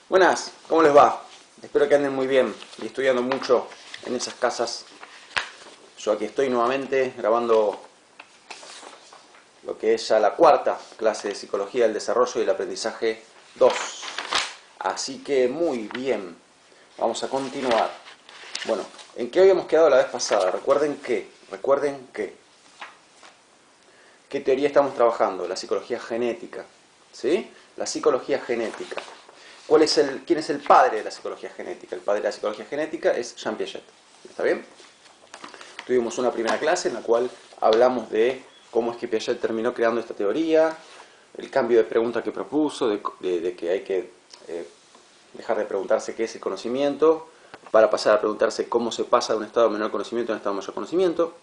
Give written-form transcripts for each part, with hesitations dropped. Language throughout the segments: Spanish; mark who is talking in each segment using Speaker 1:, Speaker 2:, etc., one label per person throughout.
Speaker 1: Buenas, ¿cómo les va? Espero que anden muy bien y estudiando mucho en esas casas. Yo aquí estoy nuevamente grabando lo que es ya la cuarta clase de Psicología del Desarrollo y el Aprendizaje 2. Así que muy bien, vamos a continuar. Bueno, ¿en qué habíamos quedado la vez pasada? Recuerden que, ¿qué teoría estamos trabajando? La psicología genética, ¿sí? La psicología genética. ¿Quién es el padre de la psicología genética? El padre de la psicología genética es Jean Piaget. ¿Está bien? Tuvimos una primera clase en la cual hablamos de cómo es que Piaget terminó creando esta teoría, el cambio de pregunta que propuso, de que hay que dejar de preguntarse qué es el conocimiento, para pasar a preguntarse cómo se pasa de un estado de menor conocimiento a un estado de mayor conocimiento.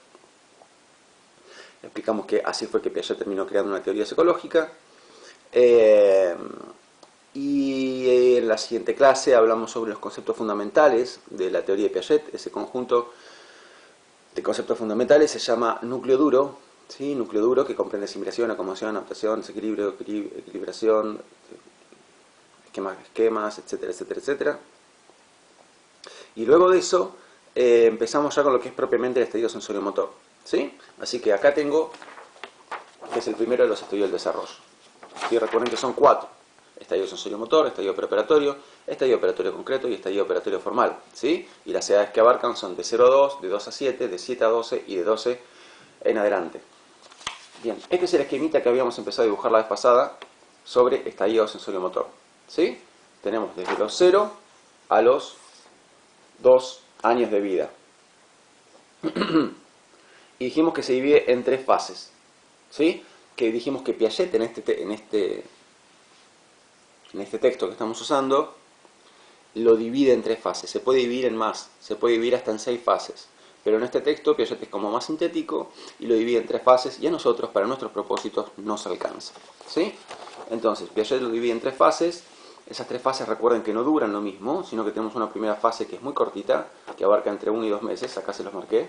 Speaker 1: Explicamos que así fue que Piaget terminó creando una teoría psicológica. Y en la siguiente clase hablamos sobre los conceptos fundamentales de la teoría de Piaget. Ese conjunto de conceptos fundamentales se llama núcleo duro, ¿sí? Núcleo duro, que comprende asimilación, acomodación, adaptación, desequilibrio, equilibración, esquemas, etcétera, etcétera, etcétera. Y luego de eso empezamos ya con lo que es propiamente el estadio sensorio-motor, ¿sí? Así que acá tengo, que es el primero de los estadios del desarrollo. Y recuerden que son 4. Estadio sensorio-motor, estadio preoperatorio, estadio operatorio concreto y estadio operatorio formal, ¿sí? Y las edades que abarcan son de 0 a 2, de 2 a 7, de 7 a 12 y de 12 en adelante. Bien, este es el esquemita que habíamos empezado a dibujar la vez pasada sobre estadio sensorio-motor, ¿sí? Tenemos desde los 0 a los 2 años de vida. Y dijimos que se divide en 3 fases, ¿sí? Que dijimos que Piaget en este texto que estamos usando, lo divide en 3 fases. Se puede dividir en más, se puede dividir hasta en 6 fases. Pero en este texto Piaget es como más sintético y lo divide en 3 fases y a nosotros, para nuestros propósitos, nos alcanza, ¿sí? Entonces, Piaget lo divide en 3 fases. Esas 3 fases, recuerden que no duran lo mismo, sino que tenemos una primera fase que es muy cortita, que abarca entre 1 y 2 meses, acá se los marqué.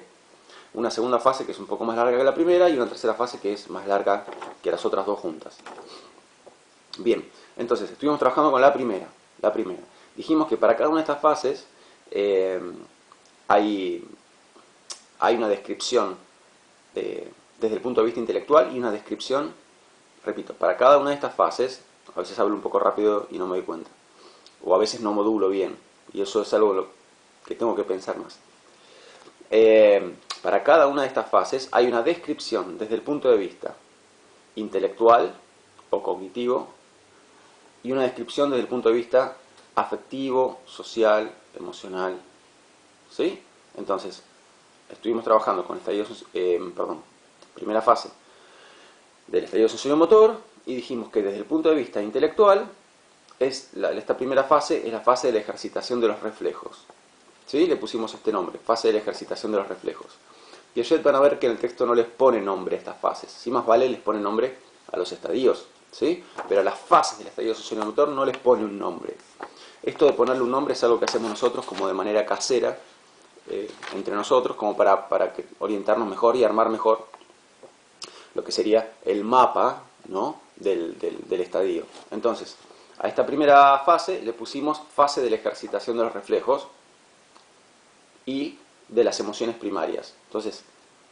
Speaker 1: Una segunda fase que es un poco más larga que la primera y una tercera fase que es más larga que las otras 2 juntas. Bien, entonces estuvimos trabajando con la primera. Dijimos que para cada una de estas fases hay una descripción desde el punto de vista intelectual y una descripción, repito, para cada una de estas fases. A veces hablo un poco rápido y no me doy cuenta, o a veces no modulo bien, y eso es algo que tengo que pensar más. Para cada una de estas fases hay una descripción desde el punto de vista intelectual o cognitivo y una descripción desde el punto de vista afectivo, social, emocional, ¿sí? Entonces, estuvimos trabajando con primera fase del estadio sensorio-motor y dijimos que desde el punto de vista intelectual esta primera fase es la fase de la ejercitación de los reflejos, ¿sí? Le pusimos este nombre, fase de la ejercitación de los reflejos. Piaget van a ver que en el texto no les pone nombre a estas fases, si más vale les pone nombre a los estadios, ¿sí? Pero a las fases del estadio sensorio-motor no les pone un nombre. Esto de ponerle un nombre es algo que hacemos nosotros como de manera casera, entre nosotros, como para orientarnos mejor y armar mejor lo que sería el mapa, ¿no? del estadio. Entonces, a esta primera fase le pusimos fase de la ejercitación de los reflejos y de las emociones primarias. Entonces,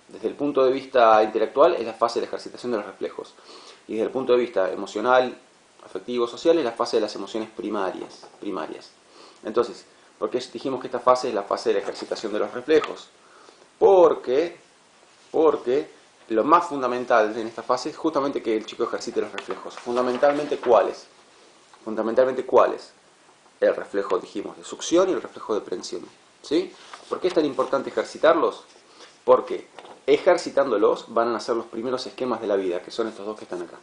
Speaker 1: desde el punto de vista intelectual es la fase de la ejercitación de los reflejos. Y desde el punto de vista emocional, afectivo, social es la fase de las emociones primarias. Entonces, ¿por qué dijimos que esta fase es la fase de la ejercitación de los reflejos? Porque lo más fundamental en esta fase es justamente que el chico ejercite los reflejos. Fundamentalmente, ¿cuáles? El reflejo, dijimos, de succión y el reflejo de prensión, ¿sí? ¿Por qué es tan importante ejercitarlos? Porque ejercitándolos van a nacer los primeros esquemas de la vida, que son estos dos que están acá,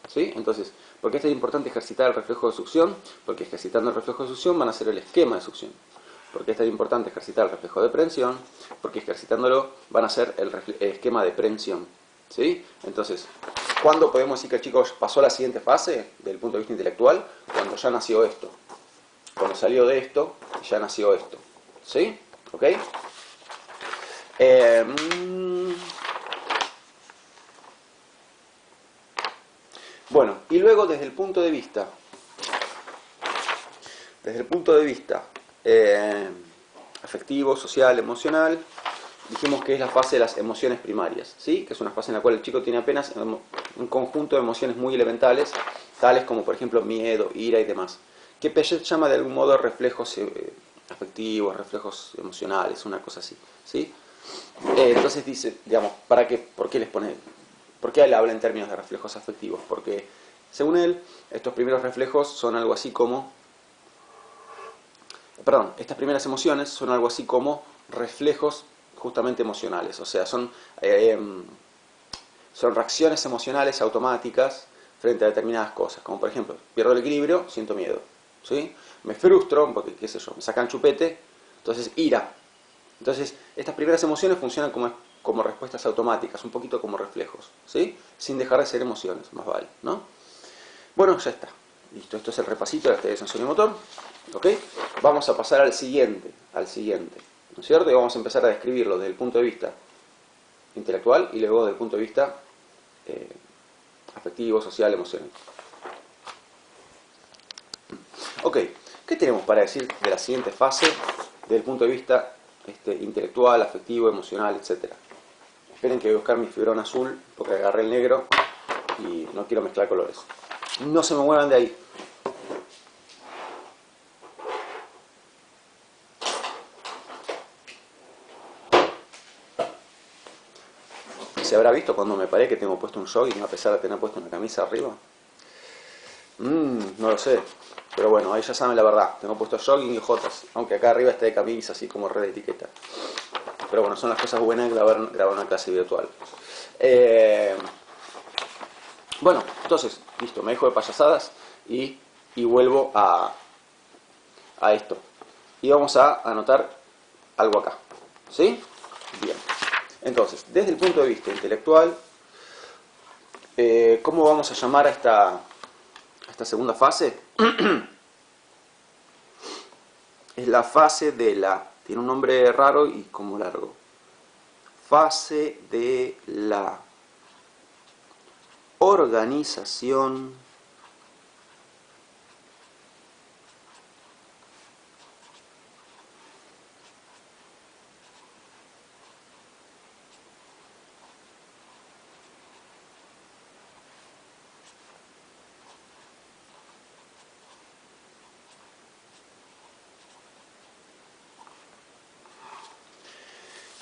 Speaker 1: ¿sí? Entonces, ¿por qué es tan importante ejercitar el reflejo de succión? Porque ejercitando el reflejo de succión van a ser el esquema de succión. ¿Por qué es tan importante ejercitar el reflejo de prensión? Porque ejercitándolo van a ser el esquema de prensión, ¿sí? Entonces, ¿cuándo podemos decir que el chico pasó a la siguiente fase desde el punto de vista intelectual? Cuando ya nació esto. Cuando salió de esto, ya nació esto, ¿sí? ¿Ok? Bueno, y luego desde el punto de vista desde el punto de vista afectivo, social, emocional, dijimos que es la fase de las emociones primarias, ¿sí? Que es una fase en la cual el chico tiene apenas un conjunto de emociones muy elementales, tales como por ejemplo miedo, ira y demás, que Piaget llama de algún modo reflejos afectivos, reflejos emocionales, una cosa así, ¿sí? Entonces dice, digamos, ¿por qué les pone, por qué él habla en términos de reflejos afectivos? Porque según él, estos primeros reflejos son algo así como, perdón, estas primeras emociones son algo así como reflejos justamente emocionales, o sea, son reacciones emocionales automáticas frente a determinadas cosas, como por ejemplo, pierdo el equilibrio, siento miedo, ¿sí? Me frustro, porque qué sé yo, me sacan chupete, entonces ira. Entonces, estas primeras emociones funcionan como respuestas automáticas, un poquito como reflejos, ¿sí? Sin dejar de ser emociones, más vale, ¿no? Bueno, ya está. Listo, esto es el repasito de la actividad sensorimotor, ¿ok? Vamos a pasar al siguiente, ¿no es cierto? Y vamos a empezar a describirlo desde el punto de vista intelectual y luego desde el punto de vista afectivo, social, emocional. Ok, ¿qué tenemos para decir de la siguiente fase desde el punto de vista intelectual, afectivo, emocional, etcétera? Esperen que voy a buscar mi fibrón azul porque agarré el negro y no quiero mezclar colores. No se me muevan de ahí. ¿Se habrá visto cuando me paré que tengo puesto un jogging a pesar de tener puesto una camisa arriba? No lo sé. Pero bueno, ahí ya saben la verdad. Tengo puesto jogging y jotas. Aunque acá arriba está de camisa, así como red de etiqueta. Pero bueno, son las cosas buenas de grabar una clase virtual. Bueno, entonces, listo. Me dejo de payasadas y vuelvo a esto. Y vamos a anotar algo acá. ¿Sí? Bien. Entonces, desde el punto de vista intelectual, ¿cómo vamos a llamar a esta segunda fase? Es la fase de la... Tiene un nombre raro y como largo. Fase de la organización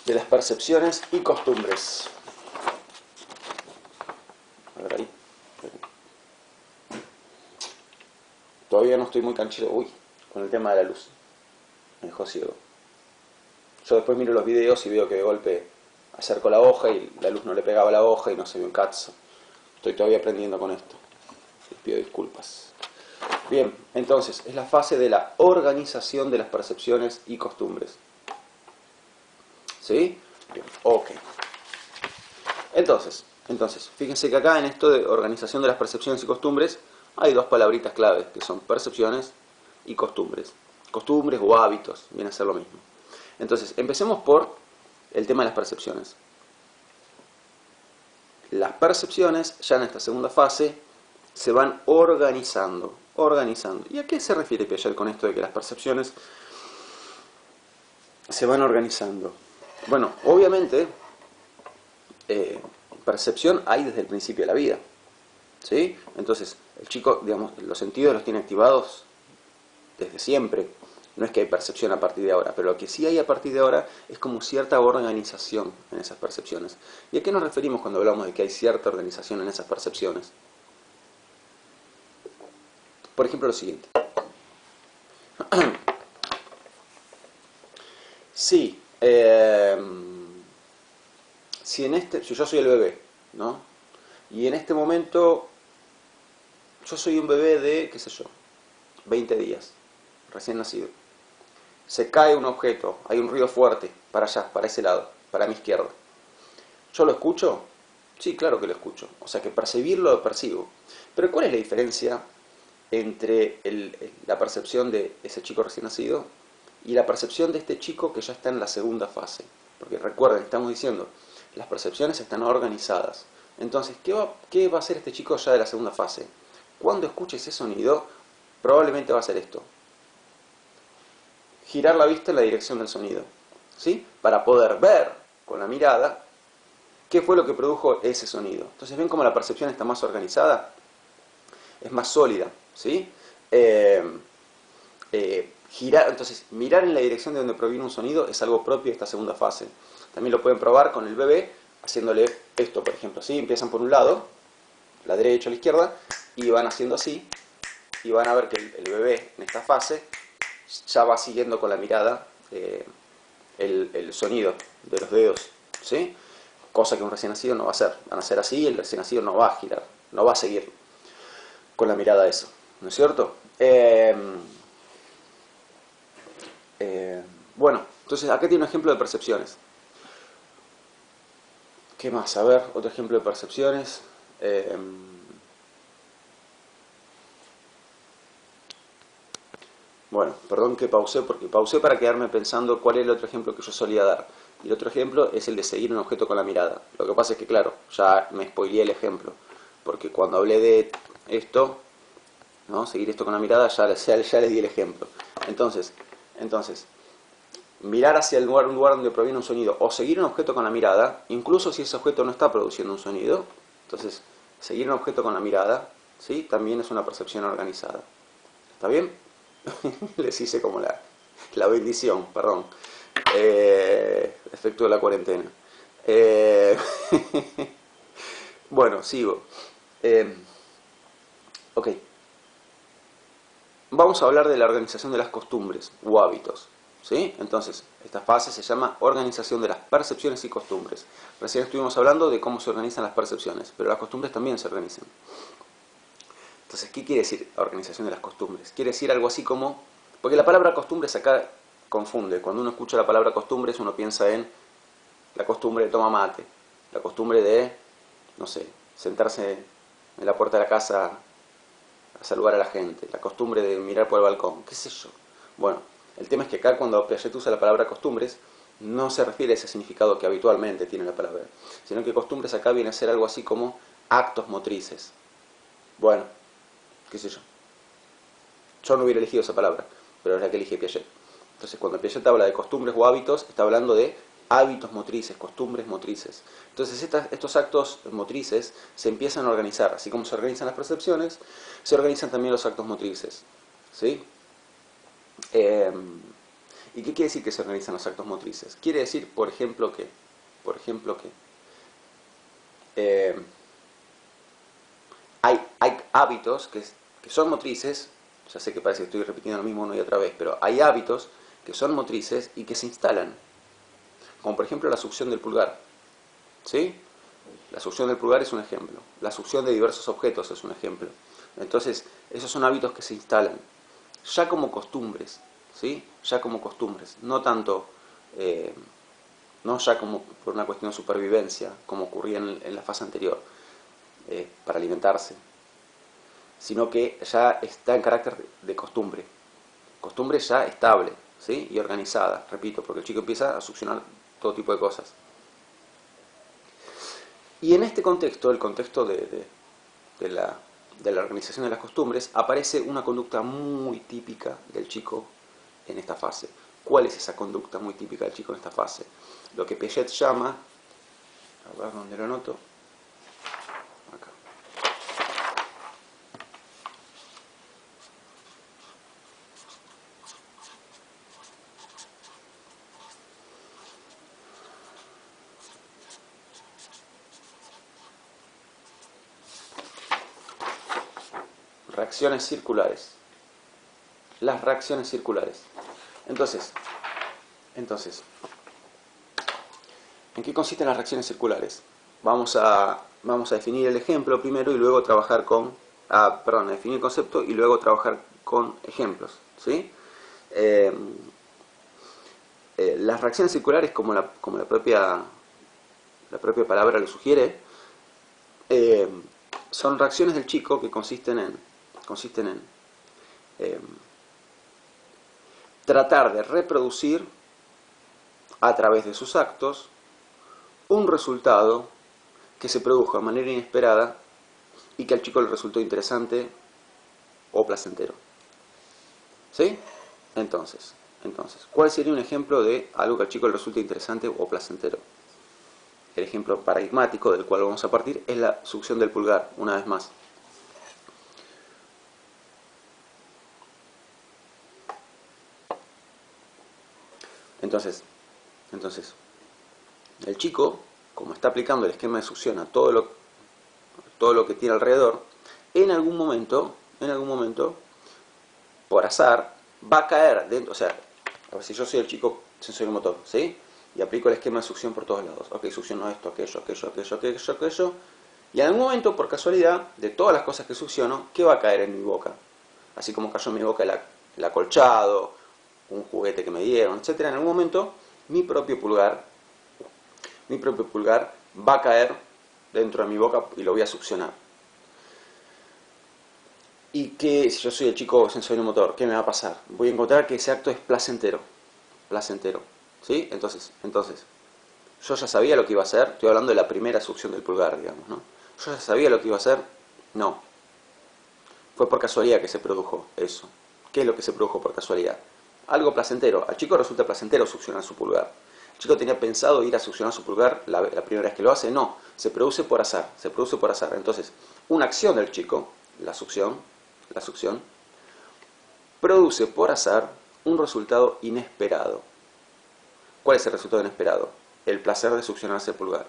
Speaker 1: de las percepciones y costumbres. A ver ahí. Todavía no estoy muy canchero, con el tema de la luz. Me dejó ciego. Yo después miro los videos y veo que de golpe acerco la hoja y la luz no le pegaba a la hoja y no se ve un cazzo. Estoy todavía aprendiendo con esto. Les pido disculpas. Bien, entonces, es la fase de la organización de las percepciones y costumbres. ¿Sí? Bien, ok. Entonces, fíjense que acá en esto de organización de las percepciones y costumbres hay dos palabritas claves que son percepciones y costumbres. Costumbres o hábitos, viene a ser lo mismo. Entonces, empecemos por el tema de las percepciones. Las percepciones, ya en esta segunda fase, se van organizando. ¿Y a qué se refiere Piaget con esto de que las percepciones se van organizando? Bueno, obviamente, percepción hay desde el principio de la vida, ¿sí? Entonces, el chico, digamos, los sentidos los tiene activados desde siempre. No es que hay percepción a partir de ahora, pero lo que sí hay a partir de ahora es como cierta organización en esas percepciones. ¿Y a qué nos referimos cuando hablamos de que hay cierta organización en esas percepciones? Por ejemplo, lo siguiente. Sí, si yo soy el bebé, ¿no? Y en este momento yo soy un bebé de, qué sé yo, 20 días, recién nacido. Se cae un objeto, hay un ruido fuerte, para allá, para ese lado, para mi izquierda. ¿Yo lo escucho? Sí, claro que lo escucho. O sea que percibirlo lo percibo. Pero ¿cuál es la diferencia entre la percepción de ese chico recién nacido y la percepción de este chico que ya está en la segunda fase? Porque recuerden, estamos diciendo, las percepciones están organizadas. Entonces, ¿qué va a hacer este chico ya de la segunda fase? Cuando escuche ese sonido, probablemente va a hacer esto. girar la vista en la dirección del sonido, ¿sí? Para poder ver con la mirada qué fue lo que produjo ese sonido. Entonces, ¿ven cómo la percepción está más organizada? Es más sólida, ¿sí? Entonces, mirar en la dirección de donde proviene un sonido es algo propio de esta segunda fase. También lo pueden probar con el bebé, haciéndole esto, por ejemplo, ¿sí? Empiezan por un lado, la derecha o la izquierda, y van haciendo así, y van a ver que el bebé en esta fase ya va siguiendo con la mirada el sonido de los dedos, ¿sí? Cosa que un recién nacido no va a hacer. Van a hacer así y el recién nacido no va a girar, no va a seguir con la mirada eso, ¿no es cierto? Bueno, entonces acá tiene un ejemplo de percepciones. ¿Qué más? A ver, otro ejemplo de percepciones. Bueno, perdón que pausé, porque pausé para quedarme pensando cuál es el otro ejemplo que yo solía dar. Y el otro ejemplo es el de seguir un objeto con la mirada. Lo que pasa es que, claro, ya me spoileé el ejemplo. Porque cuando hablé de esto, ¿no? Seguir esto con la mirada, ya les di el ejemplo. Entonces, mirar hacia un lugar donde proviene un sonido, o seguir un objeto con la mirada, incluso si ese objeto no está produciendo un sonido. Entonces, seguir un objeto con la mirada, ¿sí? También es una percepción organizada. ¿Está bien? Les hice como la bendición, perdón. Efecto de la cuarentena. Bueno, sigo. Ok. Vamos a hablar de la organización de las costumbres u hábitos, ¿sí? Entonces, esta fase se llama organización de las percepciones y costumbres. Recién estuvimos hablando de cómo se organizan las percepciones, pero las costumbres también se organizan. Entonces, ¿qué quiere decir organización de las costumbres? Quiere decir algo así como... Porque la palabra costumbres acá confunde. Cuando uno escucha la palabra costumbres, uno piensa en la costumbre de tomar mate, la costumbre de, no sé, sentarse en la puerta de la casa a saludar a la gente, la costumbre de mirar por el balcón, qué sé yo. Bueno, el tema es que acá cuando Piaget usa la palabra costumbres, no se refiere a ese significado que habitualmente tiene la palabra, sino que costumbres acá viene a ser algo así como actos motrices. Bueno, qué sé yo. Yo no hubiera elegido esa palabra, pero es la que elige Piaget. Entonces, cuando Piaget habla de costumbres o hábitos, está hablando de hábitos motrices, costumbres motrices. Entonces, estos actos motrices se empiezan a organizar. Así como se organizan las percepciones, se organizan también los actos motrices. ¿Sí? ¿Y qué quiere decir que se organizan los actos motrices? Quiere decir, por ejemplo, que hay hábitos que son motrices. Ya sé que parece que estoy repitiendo lo mismo una y otra vez, pero hay hábitos que son motrices y que se instalan. Como por ejemplo la succión del pulgar. ¿Sí? La succión del pulgar es un ejemplo. La succión de diversos objetos es un ejemplo. Entonces, esos son hábitos que se instalan. Ya como costumbres. ¿Sí? Ya como costumbres. No tanto... no ya como por una cuestión de supervivencia, como ocurría en la fase anterior, para alimentarse, sino que ya está en carácter de costumbre. Costumbre ya estable, ¿sí? Y organizada, repito, porque el chico empieza a succionar todo tipo de cosas. Y en este contexto, el contexto de la organización de las costumbres, aparece una conducta muy típica del chico en esta fase. ¿Cuál es esa conducta muy típica del chico en esta fase? Lo que Piaget llama, a ver dónde lo anoto, acá. Reacciones circulares. Las reacciones circulares. Entonces, ¿en qué consisten las reacciones circulares? Vamos a definir el ejemplo primero y luego trabajar con... definir el concepto y luego trabajar con ejemplos, ¿sí? Las reacciones circulares, como la propia palabra lo sugiere, son reacciones del chico que consisten en tratar de reproducir a través de sus actos un resultado que se produjo de manera inesperada y que al chico le resultó interesante o placentero. ¿Sí? Entonces, Entonces, ¿cuál sería un ejemplo de algo que al chico le resulte interesante o placentero? El ejemplo paradigmático del cual vamos a partir es la succión del pulgar, una vez más. Entonces, el chico, como está aplicando el esquema de succión a todo lo que tiene alrededor, en algún momento, por azar, va a caer dentro, o sea, a ver si yo soy el chico sensorimotor, ¿sí? Y aplico el esquema de succión por todos lados. Ok, succiono esto, aquello. Y en algún momento, por casualidad, de todas las cosas que succiono, ¿qué va a caer en mi boca? Así como cayó en mi boca el acolchado, un juguete que me dieron, etcétera. En algún momento, mi propio pulgar va a caer dentro de mi boca y lo voy a succionar. ¿Y qué, si yo soy el chico sensorimotor, qué me va a pasar? Voy a encontrar que ese acto es placentero. ¿Sí? Entonces, yo ya sabía lo que iba a hacer. Estoy hablando de la primera succión del pulgar, digamos, ¿no? Yo ya sabía lo que iba a hacer. No. Fue por casualidad que se produjo eso. ¿Qué es lo que se produjo por casualidad? Algo placentero. Al chico resulta placentero succionar su pulgar. El chico tenía pensado ir a succionar su pulgar la primera vez que lo hace. No. Se produce por azar. Entonces, una acción del chico, la succión, produce por azar un resultado inesperado. ¿Cuál es el resultado inesperado? El placer de succionarse el pulgar.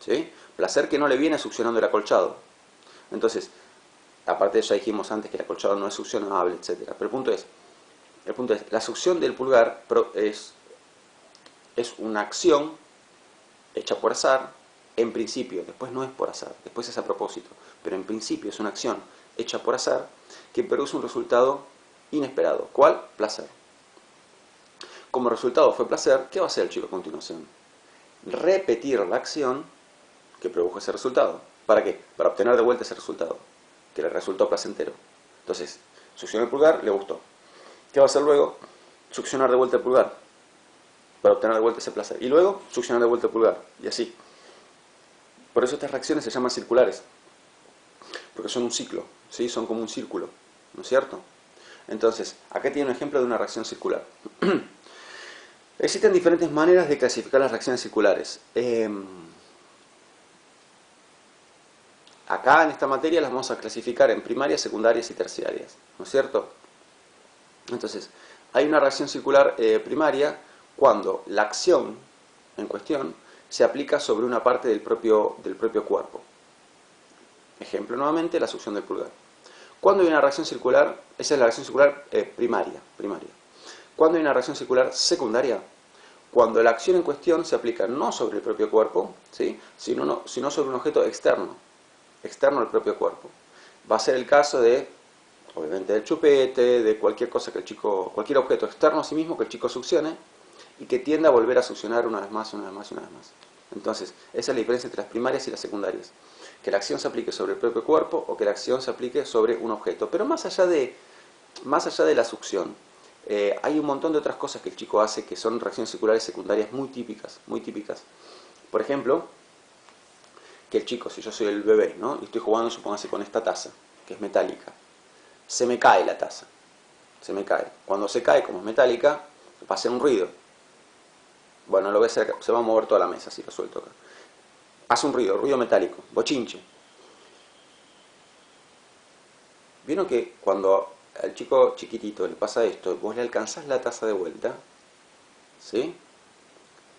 Speaker 1: ¿Sí? Placer que no le viene succionando el acolchado. Entonces, aparte de eso, ya dijimos antes que el acolchado no es succionable, etc. Pero el punto es, la succión del pulgar es una acción hecha por azar, en principio, después no es por azar, después es a propósito, pero en principio es una acción hecha por azar que produce un resultado inesperado. ¿Cuál? Placer. Como resultado fue placer, ¿qué va a hacer el chico a continuación? Repetir la acción que produjo ese resultado. ¿Para qué? Para obtener de vuelta ese resultado, que le resultó placentero. Entonces, succionó el pulgar, le gustó. ¿Qué va a hacer luego? Succionar de vuelta el pulgar, para obtener de vuelta ese placer. Y luego, succionar de vuelta el pulgar, y así. Por eso estas reacciones se llaman circulares, porque son un ciclo, ¿sí? Son como un círculo, ¿no es cierto? Entonces, acá tiene un ejemplo de una reacción circular. Existen diferentes maneras de clasificar las reacciones circulares. Acá en esta materia las vamos a clasificar en primarias, secundarias y terciarias, ¿no es cierto? Entonces, hay una reacción circular primaria cuando la acción en cuestión se aplica sobre una parte del propio cuerpo. Ejemplo nuevamente, la succión del pulgar. Cuando hay una reacción circular, esa es la reacción circular primaria. Cuando hay una reacción circular secundaria, cuando la acción en cuestión se aplica no sobre el propio cuerpo, ¿sí? sino sobre un objeto externo al propio cuerpo. Va a ser el caso de, obviamente, del chupete, de cualquier cosa que cualquier objeto externo a sí mismo que el chico succione y que tienda a volver a succionar una vez más. Entonces, esa es la diferencia entre las primarias y las secundarias. Que la acción se aplique sobre el propio cuerpo o que la acción se aplique sobre un objeto. Pero más allá de la succión, hay un montón de otras cosas que el chico hace que son reacciones circulares secundarias muy típicas. Por ejemplo, que el chico, si yo soy el bebé, ¿no? Y estoy jugando, supóngase, con esta taza, que es metálica. Se me cae la taza. Cuando se cae, como es metálica, va a hacer un ruido. Bueno, lo voy a hacer acá. Se va a mover toda la mesa, si lo suelto acá. Hace un ruido metálico, bochinche. ¿Vieron que cuando al chico chiquitito le pasa esto, vos le alcanzás la taza de vuelta, ¿sí?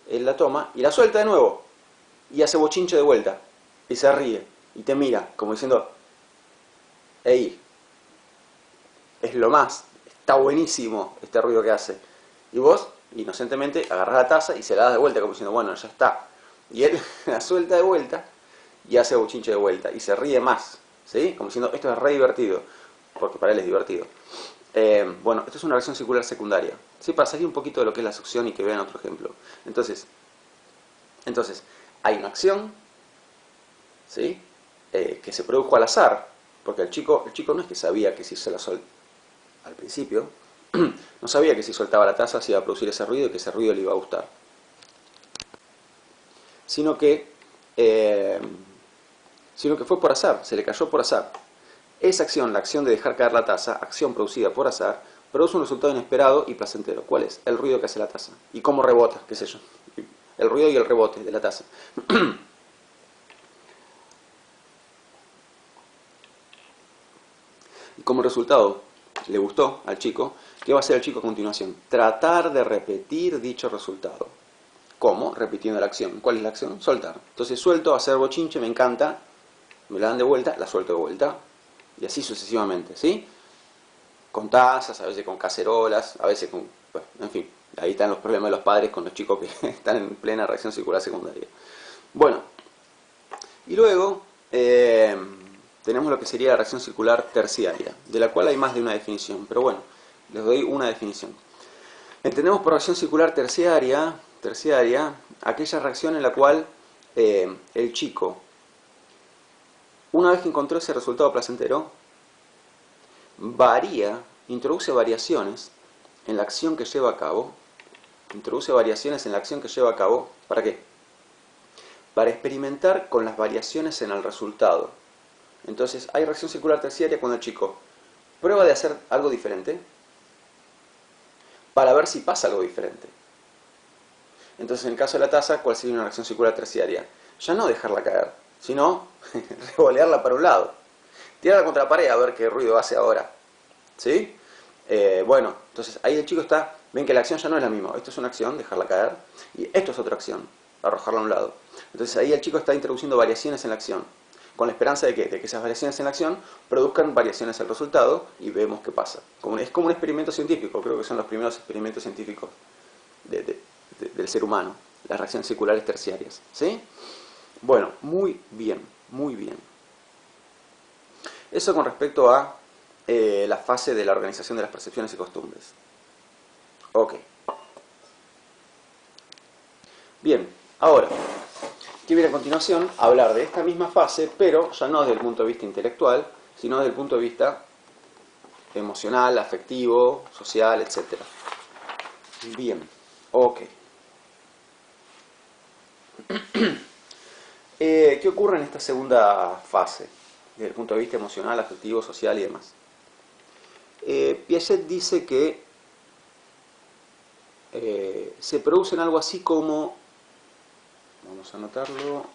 Speaker 1: Él la toma y la suelta de nuevo. Y hace bochinche de vuelta. Y se ríe. Y te mira, como diciendo, ¡ey! Es lo más. Está buenísimo este ruido que hace. Y vos, inocentemente, agarrás la taza y se la das de vuelta, como diciendo, bueno, ya está. Y él la suelta de vuelta y hace bochinche de vuelta. Y se ríe más, ¿sí? Como diciendo, esto es re divertido. Porque para él es divertido. Bueno, esto es una reacción circular secundaria. ¿Sí? Para salir un poquito de lo que es la succión y que vean otro ejemplo. Entonces hay una acción, ¿sí? Que se produjo al azar. Porque el chico no es que sabía que si se la soltaba al principio, no sabía que si soltaba la taza se iba a producir ese ruido y que ese ruido le iba a gustar. Sino que fue por azar, se le cayó por azar. Esa acción, la acción de dejar caer la taza, acción producida por azar, produce un resultado inesperado y placentero. ¿Cuál es? El ruido que hace la taza. ¿Y cómo rebota? ¿Qué sé yo? El ruido y el rebote de la taza. Y como resultado, le gustó al chico. ¿Qué va a hacer el chico a continuación? Tratar de repetir dicho resultado. ¿Cómo? Repitiendo la acción. ¿Cuál es la acción? Soltar. Entonces suelto, hacer bochinche, me encanta, me la dan de vuelta, la suelto de vuelta. Y así sucesivamente, ¿sí? Con tazas, a veces con cacerolas, a veces con... Bueno, en fin, ahí están los problemas de los padres con los chicos que están en plena reacción circular secundaria. Bueno, y luego tenemos lo que sería la reacción circular terciaria, de la cual hay más de una definición, pero bueno, les doy una definición. Entendemos por reacción circular terciaria aquella reacción en la cual el chico, una vez que encontró ese resultado placentero, introduce variaciones en la acción que lleva a cabo. ¿Para qué? Para experimentar con las variaciones en el resultado. Entonces, hay reacción circular terciaria cuando el chico prueba de hacer algo diferente para ver si pasa algo diferente. Entonces, en el caso de la taza, ¿cuál sería una reacción circular terciaria? Ya no dejarla caer, sino revolearla para un lado. Tirarla contra la pared a ver qué ruido hace ahora. ¿Sí? Bueno, entonces ahí el chico está, ven que la acción ya no es la misma. Esto es una acción, dejarla caer, y esto es otra acción, arrojarla a un lado. Entonces ahí el chico está introduciendo variaciones en la acción, con la esperanza de que esas variaciones en la acción produzcan variaciones en el resultado y vemos qué pasa. Es como un experimento científico, creo que son los primeros experimentos científicos del ser humano, las reacciones circulares terciarias. ¿Sí? Bueno, muy bien, muy bien. Eso con respecto a la fase de la organización de las percepciones y costumbres. Ok. Bien, ahora, ¿qué viene a continuación? Hablar de esta misma fase, pero ya no desde el punto de vista intelectual, sino desde el punto de vista emocional, afectivo, social, etc. Bien, ok. ¿Qué ocurre en esta segunda fase? Desde el punto de vista emocional, afectivo, social y demás. Piaget dice que se producen algo así como, vamos a anotarlo,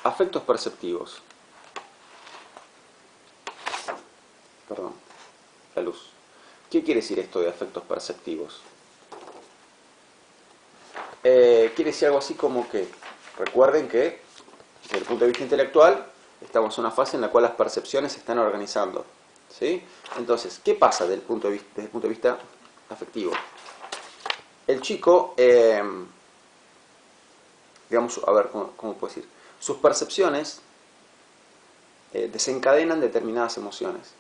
Speaker 1: afectos perceptivos. Perdón, la luz. ¿Qué quiere decir esto de afectos perceptivos? Quiere decir algo así como que, recuerden que, desde el punto de vista intelectual, estamos en una fase en la cual las percepciones se están organizando. ¿Sí? Entonces, ¿qué pasa desde el punto de vista afectivo? El chico, digamos, a ver, ¿cómo puedo decir? Sus percepciones desencadenan determinadas emociones.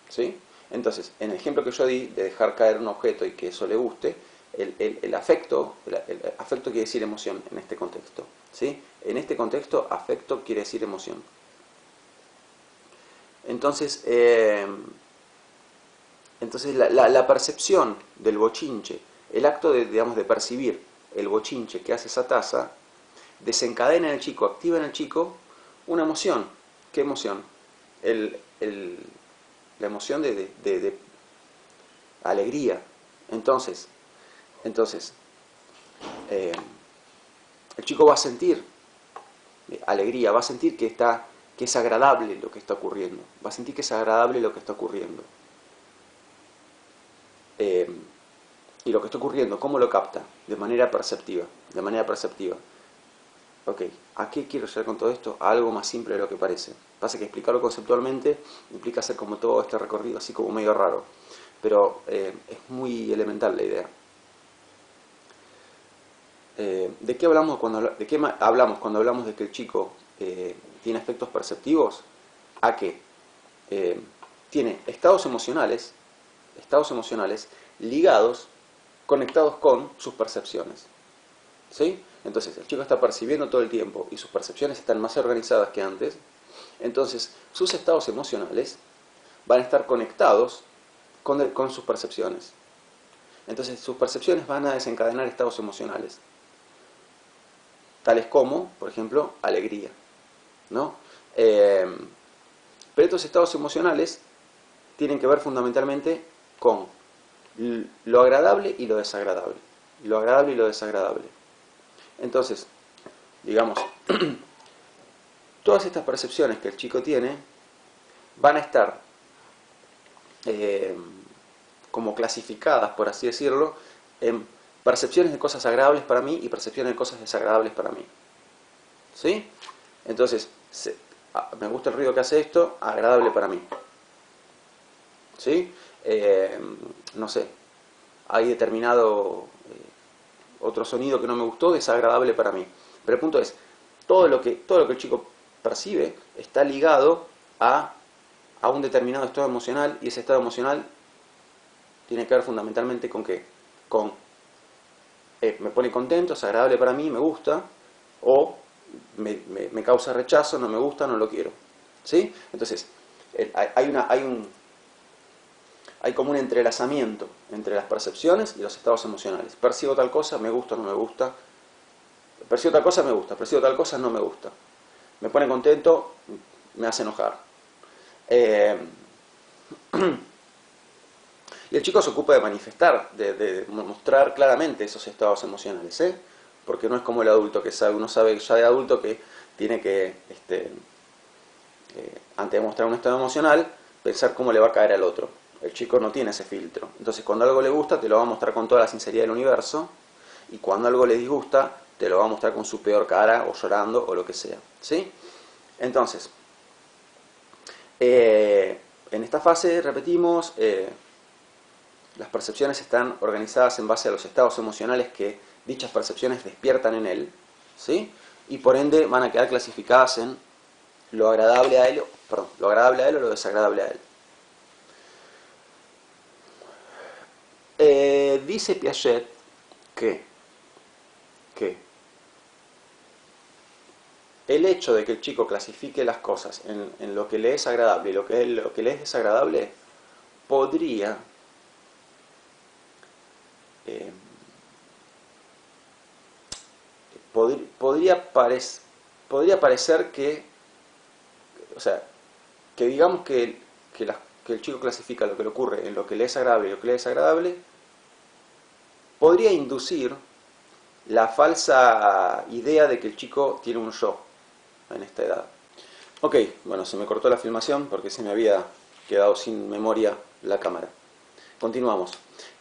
Speaker 1: ¿Sí? Entonces, en el ejemplo que yo di de dejar caer un objeto y que eso le guste, el afecto quiere decir emoción en este contexto. ¿Sí? En este contexto, afecto quiere decir emoción. Entonces, la percepción del bochinche, el acto de percibir el bochinche que hace esa taza, desencadena en el chico, activa en el chico una emoción. ¿Qué emoción? La emoción de alegría. Entonces el chico va a sentir alegría, va a sentir que es agradable lo que está ocurriendo, va a sentir que es agradable lo que está ocurriendo. Y lo que está ocurriendo, ¿cómo lo capta? De manera perceptiva. Ok, ¿a qué quiero llegar con todo esto? A algo más simple de lo que parece. Pasa que explicarlo conceptualmente implica hacer como todo este recorrido así como medio raro. Pero es muy elemental la idea. ¿De qué hablamos cuando hablamos de que el chico tiene efectos perceptivos? A que tiene estados emocionales ligados, conectados con sus percepciones. ¿Sí? Entonces, el chico está percibiendo todo el tiempo y sus percepciones están más organizadas que antes. Entonces, sus estados emocionales van a estar conectados con sus percepciones. Entonces, sus percepciones van a desencadenar estados emocionales, tales como, por ejemplo, alegría, ¿no? Pero estos estados emocionales tienen que ver fundamentalmente con lo agradable y lo desagradable. Lo agradable y lo desagradable. Entonces, digamos, todas estas percepciones que el chico tiene van a estar como clasificadas, por así decirlo, en percepciones de cosas agradables para mí y percepciones de cosas desagradables para mí. ¿Sí? Entonces, me gusta el ruido que hace esto, agradable para mí. ¿Sí? No sé, hay determinado otro sonido que no me gustó, desagradable para mí. Pero el punto es, todo lo que el chico percibe está ligado a un determinado estado emocional, y ese estado emocional tiene que ver fundamentalmente con ¿qué? Con me pone contento, es agradable para mí, me gusta, o me causa rechazo, no me gusta, no lo quiero. ¿Sí? Entonces, hay como un entrelazamiento entre las percepciones y los estados emocionales. Percibo tal cosa, me gusta, no me gusta. Percibo tal cosa, me gusta. Percibo tal cosa, no me gusta. Me pone contento, me hace enojar. Y el chico se ocupa de manifestar, de mostrar claramente esos estados emocionales, ¿eh? Porque no es como el adulto que sabe, uno sabe ya de adulto que tiene que, antes de mostrar un estado emocional, pensar cómo le va a caer al otro. El chico no tiene ese filtro. Entonces, cuando algo le gusta, te lo va a mostrar con toda la sinceridad del universo, y cuando algo le disgusta, te lo va a mostrar con su peor cara, o llorando, o lo que sea. ¿Sí? Entonces, en esta fase, repetimos, las percepciones están organizadas en base a los estados emocionales que dichas percepciones despiertan en él, ¿sí? Y por ende van a quedar clasificadas en lo agradable a él, lo agradable a él o lo desagradable a él. Dice Piaget que el hecho de que el chico clasifique las cosas en lo que le es agradable y lo que le es desagradable podría podría parecer que, o sea, que digamos que el chico clasifica lo que le ocurre en lo que le es agradable y lo que le es desagradable, podría inducir la falsa idea de que el chico tiene un yo en esta edad. Ok, bueno, se me cortó la filmación porque se me había quedado sin memoria la cámara. Continuamos.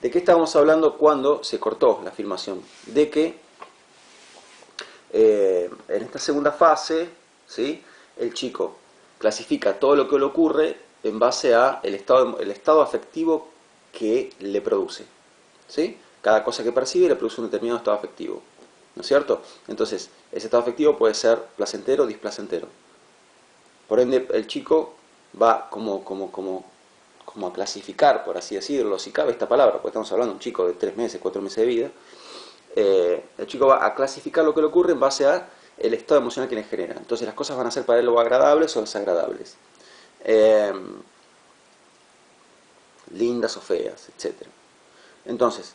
Speaker 1: ¿De qué estábamos hablando cuando se cortó la filmación? De que en esta segunda fase, ¿sí?, el chico clasifica todo lo que le ocurre en base a el estado afectivo que le produce. ¿Sí? Cada cosa que percibe le produce un determinado estado afectivo. ¿No es cierto? Entonces, ese estado afectivo puede ser placentero o displacentero. Por ende, el chico va como a clasificar, por así decirlo, si cabe esta palabra, porque estamos hablando de un chico de 3 meses, 4 meses de vida, el chico va a clasificar lo que le ocurre en base a el estado emocional que le genera. Entonces las cosas van a ser para él o agradables o desagradables, lindas o feas, etc. Entonces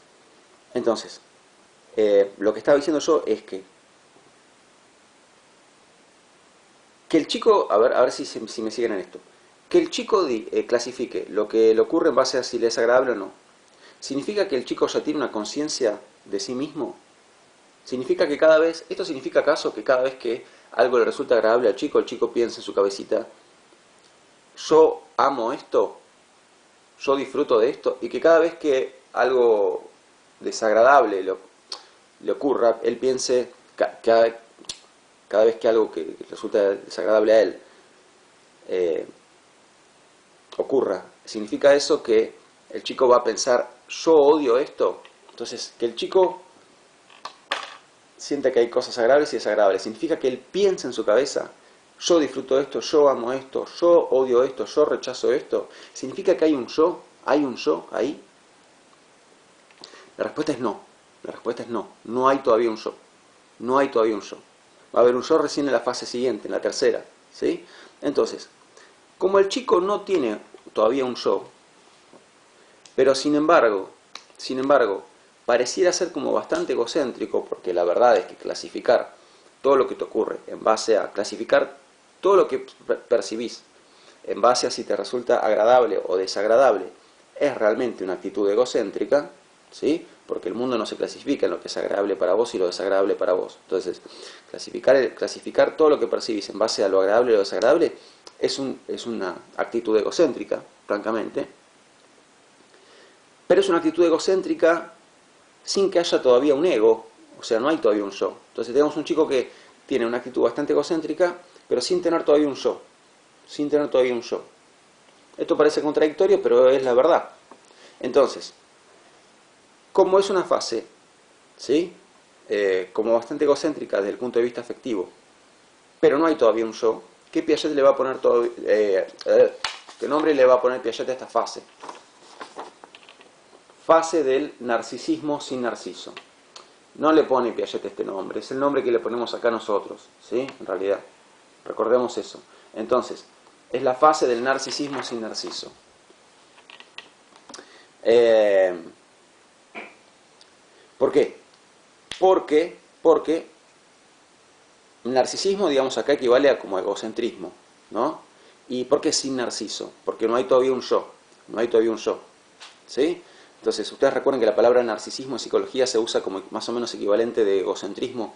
Speaker 1: lo que estaba diciendo yo es que el chico, a ver si me siguen en esto, que el chico clasifique lo que le ocurre en base a si le es agradable o no, ¿significa que el chico ya tiene una conciencia de sí mismo? ¿Significa que esto significa acaso que cada vez que algo le resulta agradable al chico, el chico piensa en su cabecita, yo amo esto, yo disfruto de esto, y que cada vez que algo desagradable le ocurra, él piense, cada vez que algo que resulta desagradable a él ocurra, significa eso que el chico va a pensar, yo odio esto? Entonces, que el chico siente que hay cosas agradables y desagradables, significa que él piensa en su cabeza, yo disfruto de esto, yo amo esto, yo odio esto, yo rechazo esto. ¿Significa que hay un yo ahí? La respuesta es no. La respuesta es no. No hay todavía un yo. No hay todavía un yo. Va a haber un yo recién en la fase siguiente, en la tercera, ¿Sí? Entonces, como el chico no tiene todavía un yo, pero sin embargo, pareciera ser como bastante egocéntrico, porque la verdad es que clasificar todo lo que te ocurre en base a clasificar todo lo que percibís en base a si te resulta agradable o desagradable es realmente una actitud egocéntrica, ¿sí? Porque el mundo no se clasifica en lo que es agradable para vos y lo desagradable para vos. Entonces, clasificar todo lo que percibís en base a lo agradable y lo desagradable es una actitud egocéntrica, francamente, pero es una actitud egocéntrica sin que haya todavía un ego, o sea, no hay todavía un yo. Entonces tenemos un chico que tiene una actitud bastante egocéntrica, pero sin tener todavía un yo, sin tener todavía un yo. Esto parece contradictorio, pero es la verdad. Entonces, como es una fase, ¿sí? Como bastante egocéntrica desde el punto de vista afectivo, pero no hay todavía un yo, ¿qué Piaget le va a poner qué nombre le va a poner Piaget a esta fase? Fase del narcisismo sin narciso. No le pone Piaget este nombre, es el nombre que le ponemos acá nosotros, ¿sí? En realidad, recordemos eso. Entonces, es la fase del narcisismo sin narciso. ¿Por qué? Porque narcisismo, digamos, acá equivale a como egocentrismo, ¿no? ¿Y por qué sin narciso? Porque no hay todavía un yo, no hay todavía un yo, ¿sí? Entonces, ustedes recuerden que la palabra narcisismo en psicología se usa como más o menos equivalente de egocentrismo,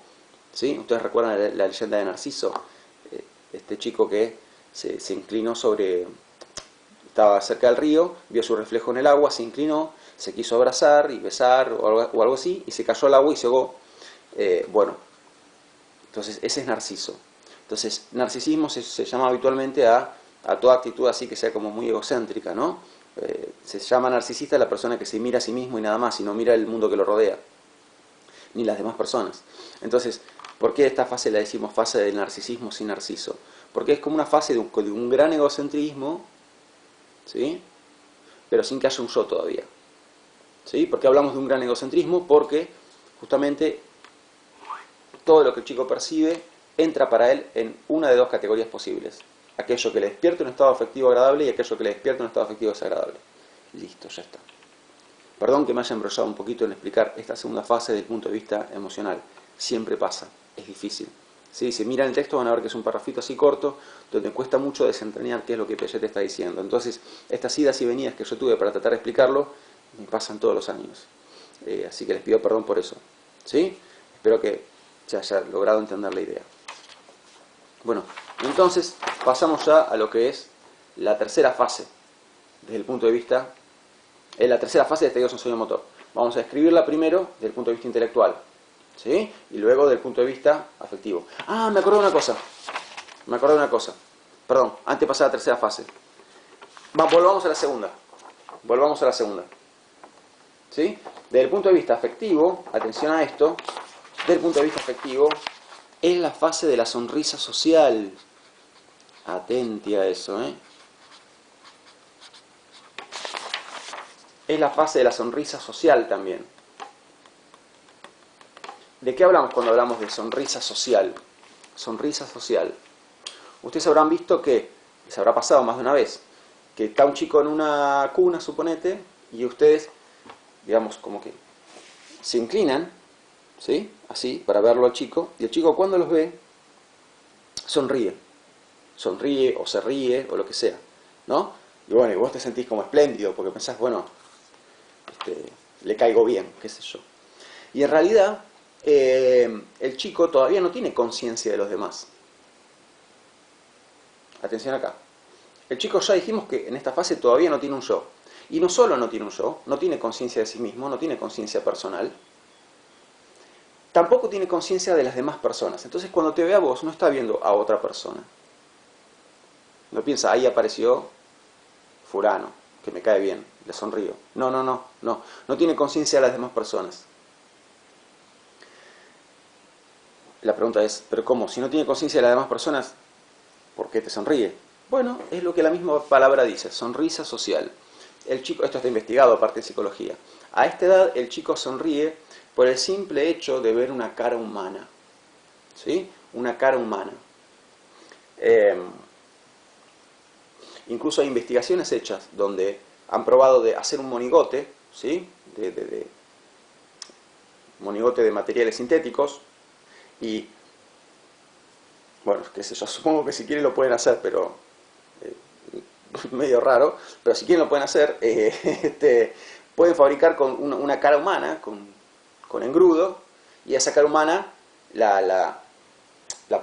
Speaker 1: ¿sí? Ustedes recuerdan la leyenda de Narciso, este chico que se inclinó sobre, estaba cerca del río, vio su reflejo en el agua, se inclinó, se quiso abrazar y besar o algo así, y se cayó al agua y se ahogó. Bueno, entonces ese es Narciso. Entonces, narcisismo se llama habitualmente a toda actitud así que sea como muy egocéntrica, ¿no? Se llama narcisista la persona que se mira a sí mismo y nada más, y no mira el mundo que lo rodea, ni las demás personas. Entonces, ¿por qué esta fase la decimos fase del narcisismo sin narciso? Porque es como una fase de un gran egocentrismo, ¿sí? Pero sin que haya un yo todavía. ¿Sí? ¿Por qué hablamos de un gran egocentrismo? Porque justamente todo lo que el chico percibe entra para él en una de dos categorías posibles. Aquello que le despierta un estado afectivo agradable y aquello que le despierta un estado afectivo desagradable. Listo, ya está. Perdón que me haya embrollado un poquito en explicar esta segunda fase desde el punto de vista emocional. Siempre pasa, es difícil. ¿Sí? Si miran el texto van a ver que es un parrafito así corto, donde cuesta mucho desentrañar qué es lo que Piaget está diciendo. Entonces, estas idas y venidas que yo tuve para tratar de explicarlo, me pasan todos los años. Así que les pido perdón por eso. ¿Sí? Espero que se haya logrado entender la idea. Bueno, entonces pasamos ya a lo que es la tercera fase, desde el punto de vista, la tercera fase de este sensorial motor. Vamos a escribirla primero desde el punto de vista intelectual, ¿sí? Y luego desde el punto de vista afectivo. Ah, me acordé de una cosa. Perdón, antes de pasar a la tercera fase. Volvamos a la segunda. ¿Sí? Desde el punto de vista afectivo, atención a esto, desde el punto de vista afectivo, es la fase de la sonrisa social. Atenti a eso, ¿eh? Es la fase de la sonrisa social también. ¿De qué hablamos cuando hablamos de sonrisa social? Sonrisa social. Ustedes habrán visto que, les habrá pasado más de una vez, que está un chico en una cuna, suponete, y ustedes, digamos, como que se inclinan, ¿sí? Así, para verlo al chico, y el chico cuando los ve, sonríe o se ríe o lo que sea, ¿no? Y bueno, y vos te sentís como espléndido porque pensás, bueno, le caigo bien, qué sé yo. Y en realidad, el chico todavía no tiene conciencia de los demás. Atención acá. El chico ya dijimos que en esta fase todavía no tiene un yo. Y no solo no tiene un yo, no tiene conciencia de sí mismo, no tiene conciencia personal, tampoco tiene conciencia de las demás personas. Entonces cuando te ve a vos, no está viendo a otra persona. No piensa, ahí apareció fulano, que me cae bien, le sonrío. No tiene conciencia de las demás personas. La pregunta es, ¿pero cómo? Si no tiene conciencia de las demás personas, ¿por qué te sonríe? Bueno, es lo que la misma palabra dice, sonrisa social. El chico, esto está investigado aparte de psicología. A esta edad el chico sonríe por el simple hecho de ver una cara humana. ¿Sí? Una cara humana. Incluso hay investigaciones hechas donde han probado de hacer un monigote, ¿sí? Monigote de materiales sintéticos y, bueno, qué sé yo, supongo que si quieren lo pueden hacer, pero medio raro, pero si quieren lo pueden hacer, pueden fabricar con una cara humana, con engrudo, y esa cara humana la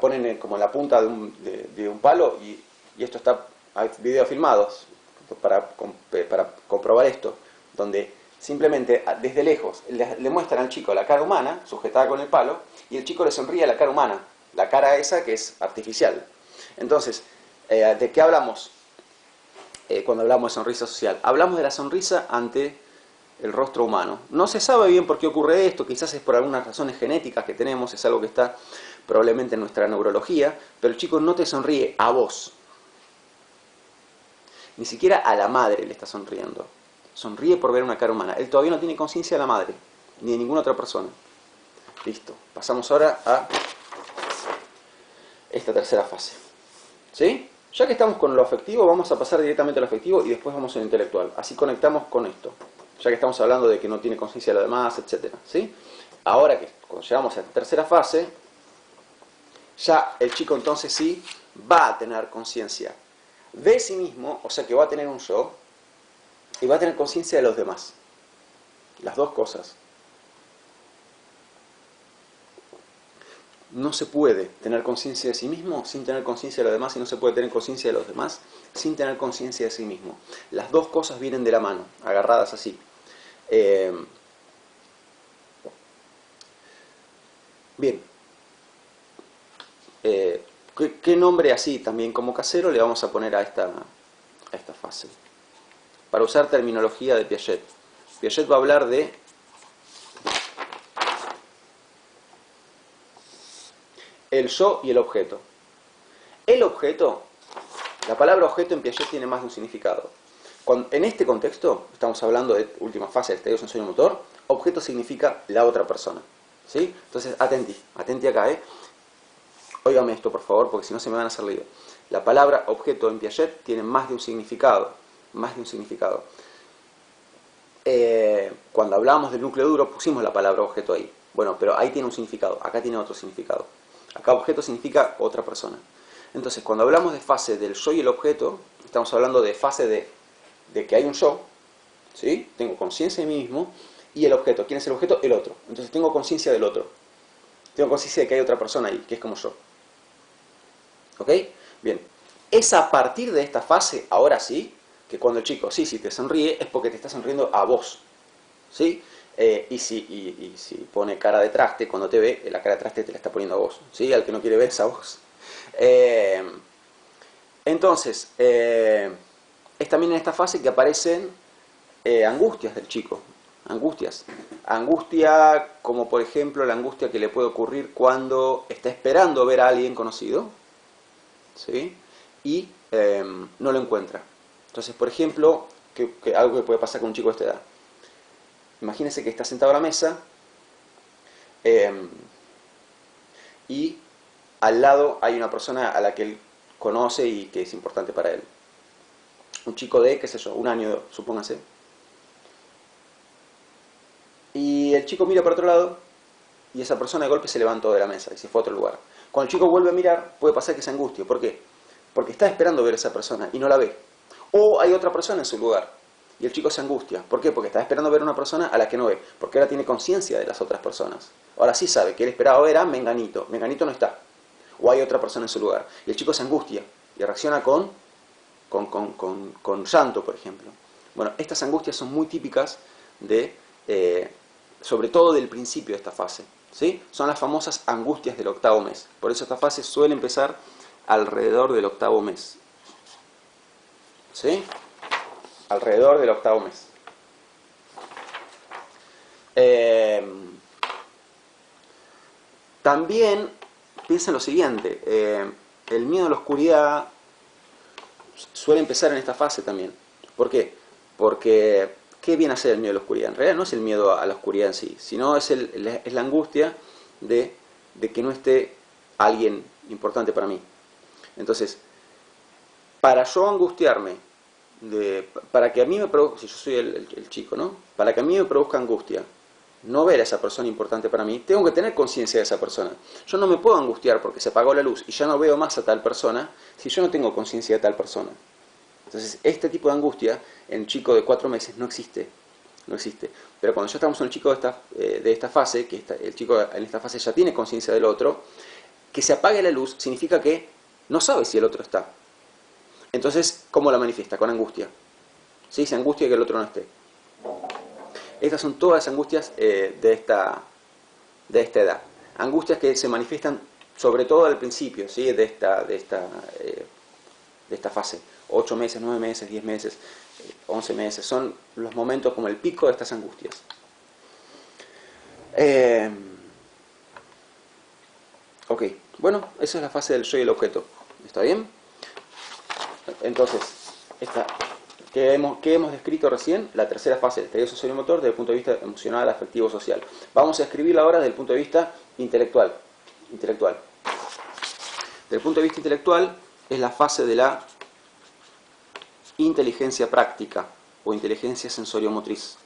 Speaker 1: ponen como en la punta de un palo, y esto está, hay videos filmados para comprobar esto, donde simplemente desde lejos le muestran al chico la cara humana, sujetada con el palo, y el chico le sonríe a la cara humana, la cara esa que es artificial. Entonces, ¿de qué hablamos cuando hablamos de sonrisa social? Hablamos de la sonrisa ante el rostro humano. No se sabe bien por qué ocurre esto, quizás es por algunas razones genéticas que tenemos, es algo que está probablemente en nuestra neurología, pero el chico no te sonríe a vos. Ni siquiera a la madre le está sonriendo. Sonríe por ver una cara humana. Él todavía no tiene conciencia de la madre, ni de ninguna otra persona. Listo. Pasamos ahora a esta tercera fase. ¿Sí? Ya que estamos con lo afectivo, vamos a pasar directamente al afectivo y después vamos al intelectual. Así conectamos con esto. Ya que estamos hablando de que no tiene conciencia de lo demás, etc. ¿Sí? Ahora que cuando llegamos a esta tercera fase, ya el chico entonces sí va a tener conciencia de sí mismo, o sea que va a tener un yo, y va a tener conciencia de los demás. Las dos cosas. No se puede tener conciencia de sí mismo sin tener conciencia de los demás, y no se puede tener conciencia de los demás sin tener conciencia de sí mismo. Las dos cosas vienen de la mano, agarradas así. Bien. ¿Qué nombre así también como casero le vamos a poner a esta fase? Para usar terminología de Piaget. Piaget va a hablar de el yo y el objeto. El objeto, la palabra objeto en Piaget tiene más de un significado. En este contexto, estamos hablando de última fase del estadio sensorio-motor, objeto significa la otra persona. ¿Sí? Entonces, atenti acá, Óigame esto, por favor, porque si no se me van a hacer lío. La palabra objeto en Piaget tiene más de un significado. Más de un significado. Cuando hablábamos del núcleo duro, pusimos la palabra objeto ahí. Bueno, pero ahí tiene un significado. Acá tiene otro significado. Acá objeto significa otra persona. Entonces, cuando hablamos de fase del yo y el objeto, estamos hablando de fase de que hay un yo, ¿sí? Tengo conciencia de mí mismo, y el objeto. ¿Quién es el objeto? El otro. Entonces tengo conciencia del otro. Tengo conciencia de que hay otra persona ahí, que es como yo. ¿Ok? Bien. Es a partir de esta fase, ahora sí, que cuando el chico, sí, si te sonríe, es porque te está sonriendo a vos. ¿Sí? Y si pone cara de traste, cuando te ve, la cara de traste te la está poniendo a vos. ¿Sí? Al que no quiere ver es a vos. Entonces, es también en esta fase que aparecen angustias del chico. Angustias. Angustia como por ejemplo la angustia que le puede ocurrir cuando está esperando ver a alguien conocido, ¿sí? Y no lo encuentra. Entonces, por ejemplo, algo que puede pasar con un chico de esta edad. Imagínese que está sentado a la mesa y al lado hay una persona a la que él conoce y que es importante para él. Un chico de, qué sé yo, un año, supóngase. Y el chico mira para otro lado y esa persona de golpe se levantó de la mesa y se fue a otro lugar. Cuando el chico vuelve a mirar, puede pasar que se angustie. ¿Por qué? Porque está esperando ver a esa persona y no la ve. O hay otra persona en su lugar y el chico se angustia. ¿Por qué? Porque está esperando ver a una persona a la que no ve. Porque ahora tiene conciencia de las otras personas. Ahora sí sabe que él esperaba ver a Menganito. Menganito no está. O hay otra persona en su lugar. Y el chico se angustia y reacciona con llanto, por ejemplo. Bueno, estas angustias son muy típicas sobre todo del principio de esta fase. ¿Sí? Son las famosas angustias del octavo mes. Por eso esta fase suele empezar alrededor del octavo mes. ¿Sí? Alrededor del octavo mes. También piensa en lo siguiente. El miedo a la oscuridad suele empezar en esta fase también. ¿Por qué? Porque ¿qué viene a ser el miedo a la oscuridad? En realidad no es el miedo a la oscuridad en sí, sino es la angustia de que no esté alguien importante para mí. Entonces, para yo angustiarme, para que a mí me produzca, si yo soy el chico, ¿no? Para que a mí me produzca angustia, no ver a esa persona importante para mí, tengo que tener conciencia de esa persona. Yo no me puedo angustiar porque se apagó la luz y ya no veo más a tal persona si yo no tengo conciencia de tal persona. Entonces, este tipo de angustia en un chico de 4 meses no existe. No existe. Pero cuando ya estamos en un chico de esta fase, que el chico en esta fase ya tiene conciencia del otro, que se apague la luz significa que no sabe si el otro está. Entonces, ¿cómo la manifiesta? Con angustia. ¿Sí? Se angustia que el otro no esté. Estas son todas las angustias de esta edad. Angustias que se manifiestan sobre todo al principio, ¿sí? de esta fase. 8 meses, 9 meses, 10 meses, 11 meses. Son los momentos como el pico de estas angustias. Ok, bueno, esa es la fase del yo y el objeto. ¿Está bien? Entonces, que hemos descrito recién, la tercera fase del estadio sociomotor desde el punto de vista emocional, afectivo, social. Vamos a escribirla ahora desde el punto de vista intelectual. Desde el punto de vista intelectual, es la fase de la inteligencia práctica o inteligencia sensoriomotriz.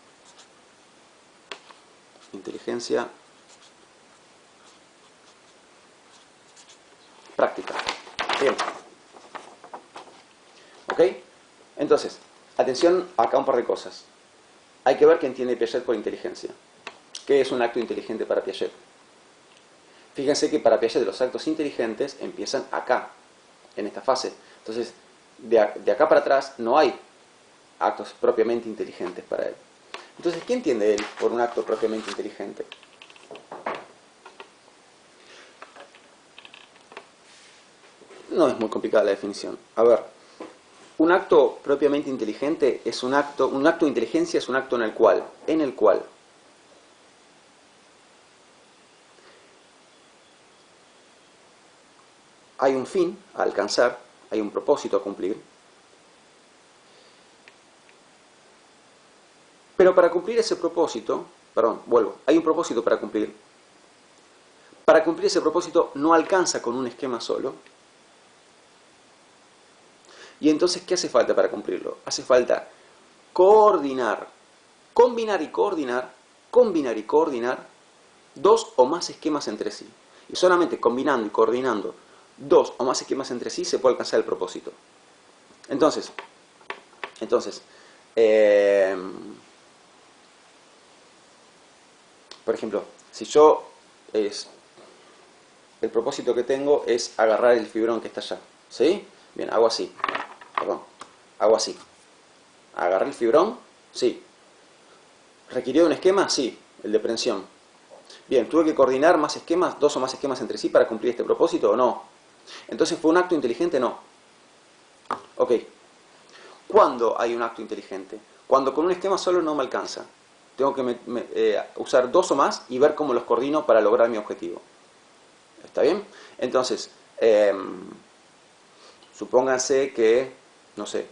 Speaker 1: Inteligencia práctica. Bien. ¿Ok? Entonces, atención acá un par de cosas. Hay que ver qué entiende Piaget por inteligencia. ¿Qué es un acto inteligente para Piaget? Fíjense que para Piaget los actos inteligentes empiezan acá, en esta fase. Entonces, de acá para atrás no hay actos propiamente inteligentes para él. Entonces, ¿qué entiende él por un acto propiamente inteligente? No es muy complicada la definición. A ver, un acto propiamente inteligente es un acto de inteligencia es un acto en el cual hay un fin a alcanzar, hay un propósito a cumplir, pero para cumplir ese propósito, hay un propósito para cumplir. Para cumplir ese propósito no alcanza con un esquema solo. Y entonces, ¿qué hace falta para cumplirlo? Hace falta combinar y coordinar 2 o más esquemas entre sí. Y solamente combinando y coordinando 2 o más esquemas entre sí se puede alcanzar el propósito. Entonces, por ejemplo, si yo el propósito que tengo es agarrar el fibrón que está allá, ¿sí? Bien, hago así. ¿Agarré el fibrón? Sí. ¿Requirió un esquema? Sí, el de prensión. Bien, ¿tuve que coordinar más esquemas, 2 o más esquemas entre sí para cumplir este propósito o no? Entonces, ¿fue un acto inteligente? No. Ok. ¿Cuándo hay un acto inteligente? Cuando con un esquema solo no me alcanza. Tengo que usar 2 o más y ver cómo los coordino para lograr mi objetivo. ¿Está bien? Entonces, supónganse que, no sé,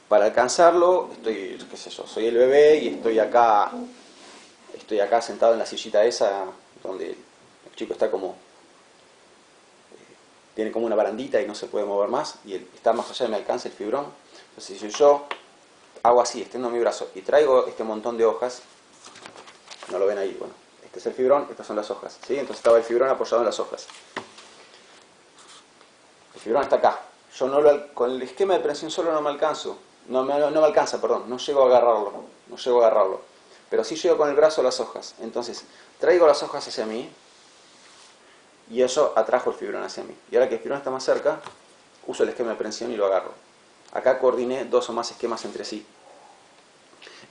Speaker 1: para alcanzarlo, qué sé yo, soy el bebé y estoy acá sentado en la sillita esa, donde el chico está tiene como una barandita y no se puede mover más, y está más allá de mi alcance el fibrón. Entonces, si yo hago así, extiendo mi brazo y traigo este montón de hojas, no lo ven ahí, bueno, este es el fibrón, estas son las hojas, ¿sí? Entonces estaba el fibrón apoyado en las hojas. El fibrón está acá. Yo con el esquema de prensión solo no me alcanza, no llego a agarrarlo. Pero sí llego con el brazo a las hojas. Entonces, traigo las hojas hacia mí y eso atrajo el fibrón hacia mí. Y ahora que el fibrón está más cerca, uso el esquema de prensión y lo agarro. Acá coordiné 2 o más esquemas entre sí.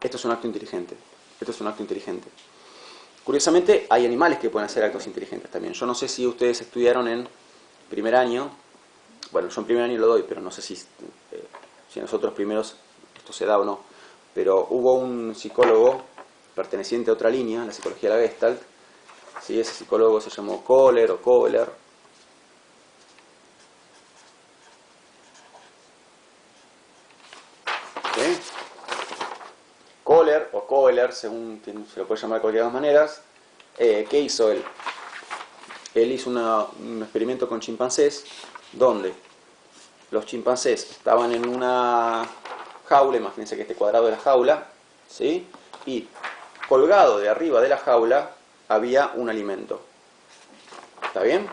Speaker 1: Esto es un acto inteligente. Curiosamente, hay animales que pueden hacer actos inteligentes también. Yo no sé si ustedes estudiaron en primer año. Bueno, yo en primer año lo doy, pero no sé si en los otros primeros esto se da o no. Pero hubo un psicólogo perteneciente a otra línea, la psicología de la Gestalt. ¿Sí? Ese psicólogo se llamó Kohler o Kohler. ¿Sí? Kohler o Kohler, según se lo puede llamar de cualquier maneras. ¿Qué hizo él? él hizo un experimento con chimpancés donde los chimpancés estaban en una jaula, imagínense que este cuadrado de la jaula, ¿sí? Y colgado de arriba de la jaula había un alimento. ¿Está bien?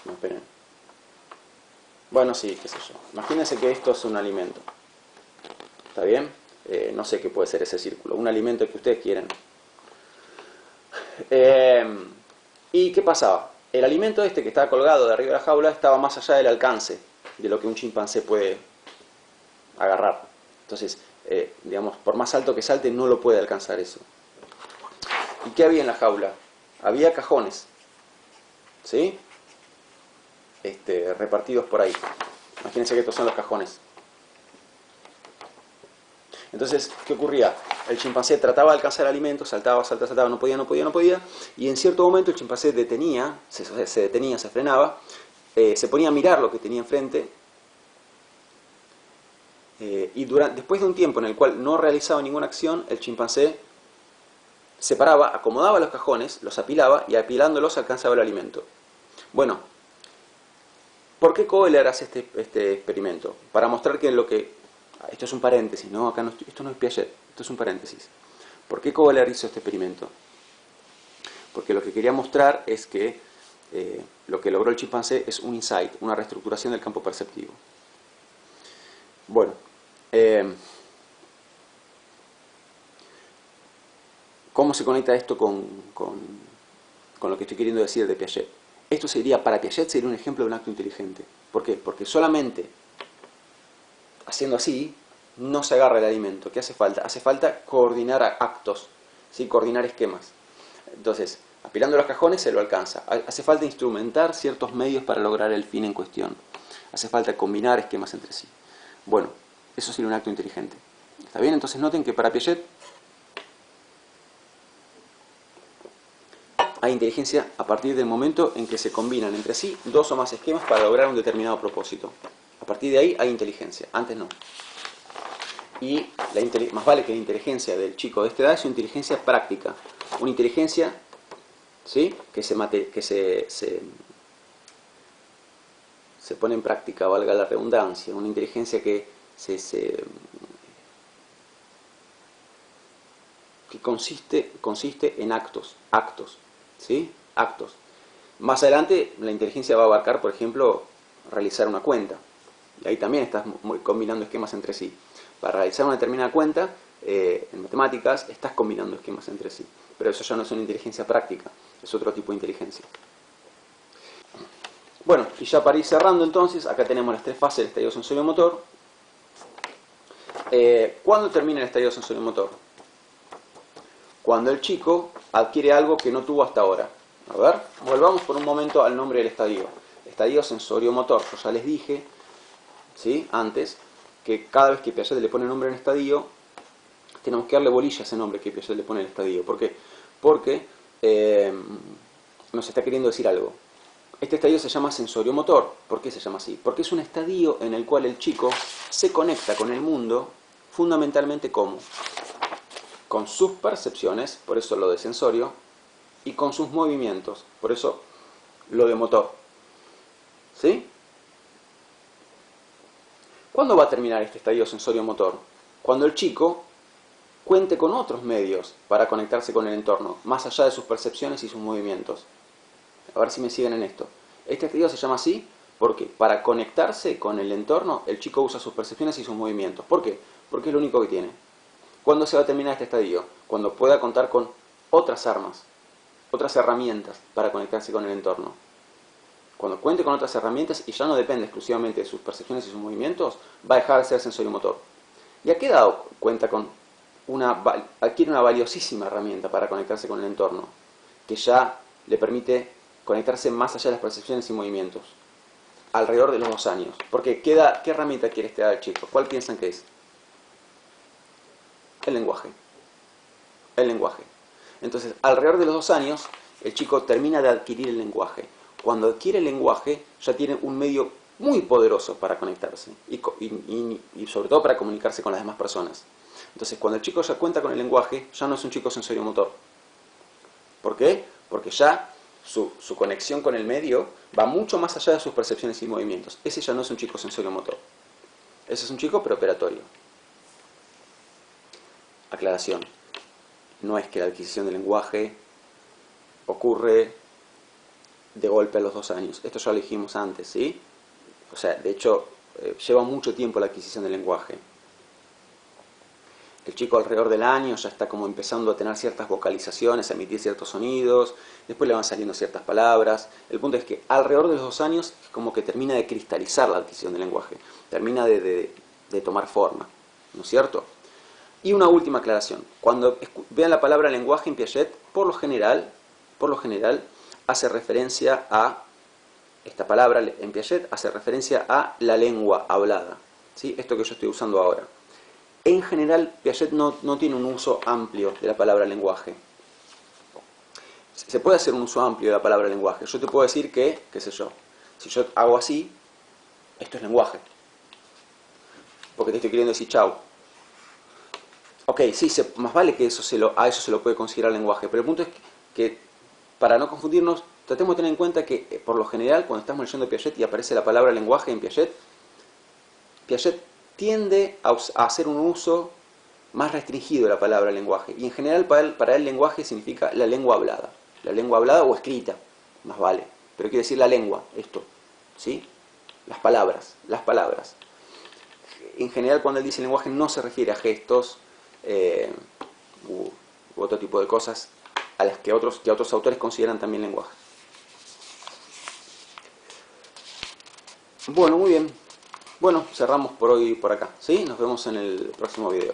Speaker 1: No, esperen. Bueno, sí, qué sé yo. Imagínense que esto es un alimento. ¿Está bien? No sé qué puede ser ese círculo. Un alimento que ustedes quieren. ¿Y qué pasaba? El alimento este que estaba colgado de arriba de la jaula estaba más allá del alcance de lo que un chimpancé puede agarrar. Entonces, digamos, por más alto que salte, no lo puede alcanzar eso. ¿Y qué había en la jaula? Había cajones, ¿sí? Repartidos por ahí. Imagínense que estos son los cajones. Entonces, ¿qué ocurría? El chimpancé trataba de alcanzar alimento, saltaba, no podía, y en cierto momento el chimpancé se detenía, se frenaba, se ponía a mirar lo que tenía enfrente, y después de un tiempo en el cual no realizaba ninguna acción, el chimpancé se paraba, acomodaba los cajones, los apilaba, y apilándolos alcanzaba el alimento. Bueno, ¿por qué Kohler hace este experimento? Para mostrar que esto es un paréntesis, ¿no? Acá esto no es Piaget, esto es un paréntesis. ¿Por qué Kohler hizo este experimento? Porque lo que quería mostrar es que lo que logró el chimpancé es un insight, una reestructuración del campo perceptivo. Bueno, ¿cómo se conecta esto con lo que estoy queriendo decir de Piaget? Esto para Piaget sería un ejemplo de un acto inteligente. ¿Por qué? Porque solamente haciendo así no se agarra el alimento. ¿Qué hace falta? Hace falta coordinar actos, ¿sí? Coordinar esquemas. Entonces, apilando los cajones se lo alcanza. Hace falta instrumentar ciertos medios para lograr el fin en cuestión. Hace falta combinar esquemas entre sí. Bueno, eso sería un acto inteligente. ¿Está bien? Entonces noten que para Piaget hay inteligencia a partir del momento en que se combinan entre sí dos o más esquemas para lograr un determinado propósito. A partir de ahí hay inteligencia, antes no. Y más vale que la inteligencia del chico de esta edad es una inteligencia práctica. Una inteligencia, ¿sí?, que se pone en práctica, valga la redundancia. Una inteligencia que consiste en actos, ¿sí? Actos. Más adelante la inteligencia va a abarcar, por ejemplo, realizar una cuenta. Y ahí también estás combinando esquemas entre sí. Para realizar una determinada cuenta, en matemáticas, estás combinando esquemas entre sí. Pero eso ya no es una inteligencia práctica, es otro tipo de inteligencia. Bueno, y ya para ir cerrando entonces, acá tenemos las tres fases del estadio sensorio-motor. ¿Cuándo termina el estadio sensorio-motor? Cuando el chico adquiere algo que no tuvo hasta ahora. A ver, volvamos por un momento al nombre del estadio. Estadio sensorio-motor. Yo ya les dije, ¿sí?, antes, que cada vez que Piaget le pone nombre a un estadio, tenemos que darle bolilla a ese nombre que Piaget le pone al estadio. ¿Por qué? Porque nos está queriendo decir algo. Este estadio se llama sensorio-motor. ¿Por qué se llama así? Porque es un estadio en el cual el chico se conecta con el mundo fundamentalmente como con sus percepciones, por eso lo de sensorio, y con sus movimientos, por eso lo de motor. ¿Sí? ¿Cuándo va a terminar este estadio sensorio-motor? Cuando el chico cuente con otros medios para conectarse con el entorno, más allá de sus percepciones y sus movimientos. A ver si me siguen en esto. Este estadio se llama así porque para conectarse con el entorno, el chico usa sus percepciones y sus movimientos. ¿Por qué? Porque es lo único que tiene. ¿Cuándo se va a terminar este estadio? Cuando pueda contar con otras armas, otras herramientas para conectarse con el entorno. Cuando cuente con otras herramientas y ya no depende exclusivamente de sus percepciones y sus movimientos, va a dejar de ser sensorio-motor. ¿Y a qué edad cuenta con adquiere una valiosísima herramienta para conectarse con el entorno, que ya le permite conectarse más allá de las percepciones y movimientos? Alrededor de los 2 años. Porque ¿qué herramienta quiere esta edad del chico? ¿Cuál piensan que es? El lenguaje. El lenguaje. Entonces, alrededor de los 2 años, el chico termina de adquirir el lenguaje. Cuando adquiere el lenguaje, ya tiene un medio muy poderoso para conectarse. Y sobre todo para comunicarse con las demás personas. Entonces, cuando el chico ya cuenta con el lenguaje, ya no es un chico sensorio-motor. ¿Por qué? Porque ya su conexión con el medio va mucho más allá de sus percepciones y movimientos. Ese ya no es un chico sensorio-motor. Ese es un chico preoperatorio. Aclaración. No es que la adquisición del lenguaje ocurre de golpe a los 2 años. Esto ya lo dijimos antes, ¿sí? O sea, de hecho, lleva mucho tiempo la adquisición del lenguaje. El chico alrededor del año ya está como empezando a tener ciertas vocalizaciones, a emitir ciertos sonidos, después le van saliendo ciertas palabras. El punto es que alrededor de los 2 años es como que termina de cristalizar la adquisición del lenguaje, termina de tomar forma, ¿no es cierto? Y una última aclaración. Cuando vean la palabra lenguaje en Piaget, por lo general, hace referencia a, esta palabra en Piaget hace referencia a la lengua hablada, ¿sí? Esto que yo estoy usando ahora. En general, Piaget no tiene un uso amplio de la palabra lenguaje. Se puede hacer un uso amplio de la palabra lenguaje. Yo te puedo decir que, qué sé yo, si yo hago así, esto es lenguaje. Porque te estoy queriendo decir chau. Ok, sí, más vale que a eso se lo puede considerar lenguaje. Pero el punto es que para no confundirnos, tratemos de tener en cuenta que, por lo general, cuando estamos leyendo Piaget y aparece la palabra lenguaje en Piaget tiende a hacer un uso más restringido de la palabra lenguaje. Y en general para él lenguaje significa la lengua hablada. La lengua hablada o escrita, más vale. Pero quiere decir la lengua, esto. ¿Sí? Las palabras. En general cuando él dice lenguaje no se refiere a gestos u otro tipo de cosas a las que otros autores consideran también lenguaje. Bueno, muy bien. Bueno, cerramos por hoy por acá, ¿sí? Nos vemos en el próximo video.